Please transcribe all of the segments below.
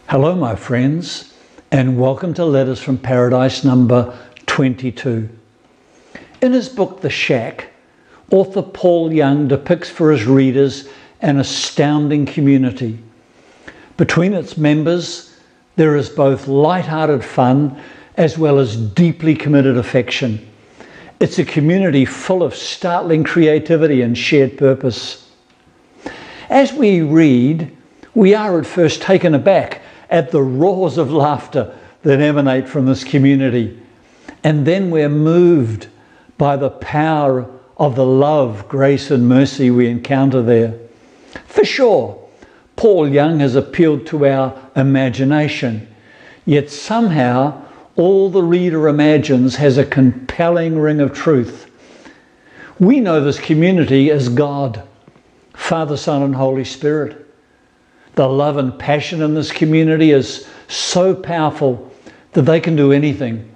Hello, my friends, and welcome to Letters from Paradise number 22. In his book, The Shack, author Paul Young depicts for his readers an astounding community. Between its members, there is both light-hearted fun as well as deeply committed affection. It's a community full of startling creativity and shared purpose. As we read, we are at first taken aback at the roars of laughter that emanate from this community. And then we're moved by the power of the love, grace and mercy we encounter there. For sure, Paul Young has appealed to our imagination, yet somehow all the reader imagines has a compelling ring of truth. We know this community as God, Father, Son and Holy Spirit. The love and passion in this community is so powerful that they can do anything.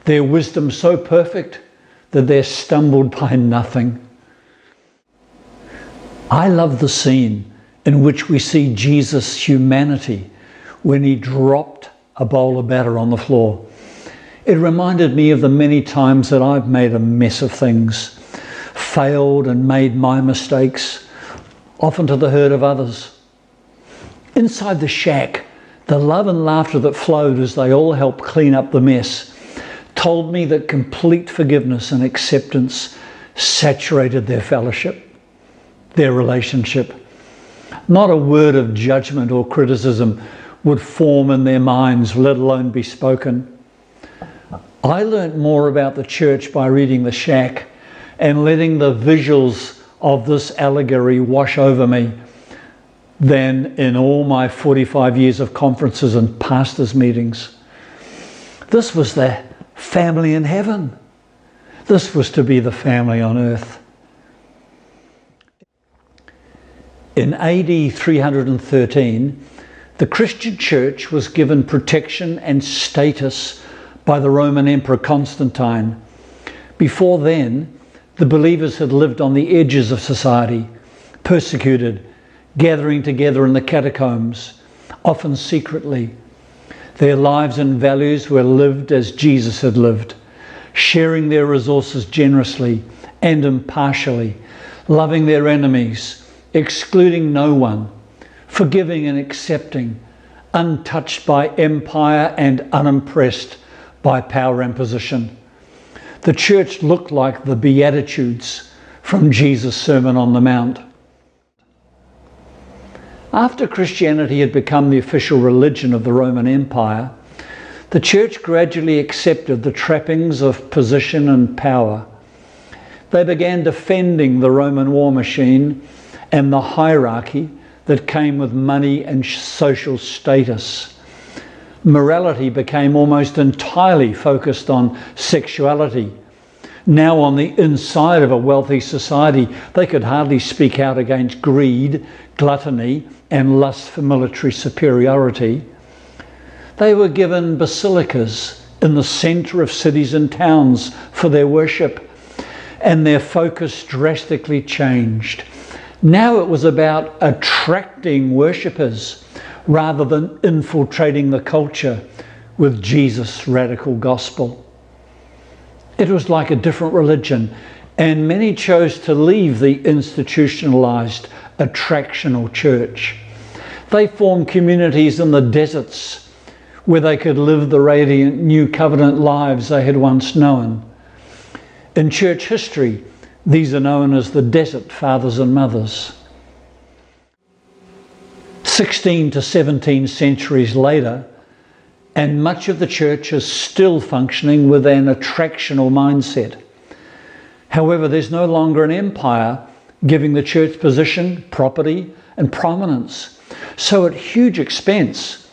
Their wisdom so perfect that they're stumbled by nothing. I love the scene in which we see Jesus' humanity when he dropped a bowl of batter on the floor. It reminded me of the many times that I've made a mess of things, failed and made my mistakes, often to the hurt of others. Inside the shack, the love and laughter that flowed as they all helped clean up the mess told me that complete forgiveness and acceptance saturated their fellowship, their relationship. Not a word of judgment or criticism would form in their minds, let alone be spoken. I learnt more about the church by reading The Shack and letting the visuals of this allegory wash over me than in all my 45 years of conferences and pastors' meetings. This was the family in heaven. This was to be the family on earth. In AD 313, the Christian church was given protection and status by the Roman Emperor Constantine. Before then, the believers had lived on the edges of society, persecuted, gathering together in the catacombs, often secretly. Their lives and values were lived as Jesus had lived, sharing their resources generously and impartially, loving their enemies, excluding no one, forgiving and accepting, untouched by empire and unimpressed by power and position. The church looked like the Beatitudes from Jesus' Sermon on the Mount. After Christianity had become the official religion of the Roman Empire, the church gradually accepted the trappings of position and power. They began defending the Roman war machine and the hierarchy that came with money and social status. Morality became almost entirely focused on sexuality. Now on the inside of a wealthy society, they could hardly speak out against greed, gluttony, and lust for military superiority. They were given basilicas in the centre of cities and towns for their worship, and their focus drastically changed. Now it was about attracting worshippers rather than infiltrating the culture with Jesus' radical gospel. It was like a different religion, and many chose to leave the institutionalized, attractional church. They formed communities in the deserts where they could live the radiant new covenant lives they had once known. In church history, these are known as the desert fathers and mothers. 16 to 17 centuries later, and much of the church is still functioning with an attractional mindset. However, there's no longer an empire giving the church position, property, and prominence. So at huge expense,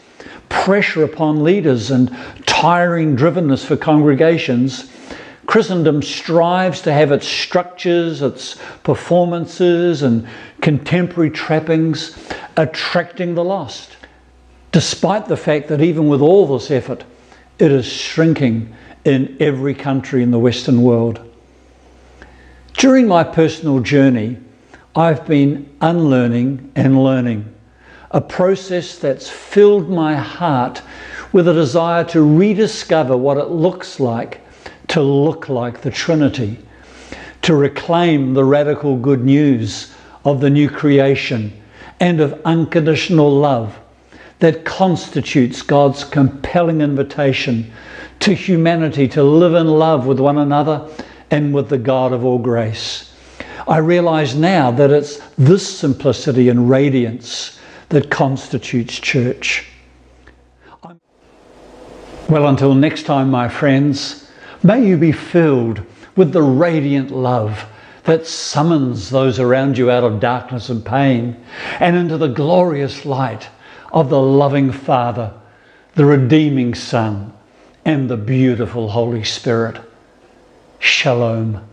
pressure upon leaders, and tiring drivenness for congregations, Christendom strives to have its structures, its performances, and contemporary trappings attracting the lost, despite the fact that even with all this effort, it is shrinking in every country in the Western world. During my personal journey, I've been unlearning and learning. a process that's filled my heart with a desire to rediscover what it looks like to look like the Trinity, to reclaim the radical good news of the new creation and of unconditional love that constitutes God's compelling invitation to humanity to live in love with one another and with the God of all grace. I realise now that it's this simplicity and radiance that constitutes church. Well, until next time, my friends, may you be filled with the radiant love that summons those around you out of darkness and pain and into the glorious light of the loving Father, the redeeming Son, and the beautiful Holy Spirit. Shalom.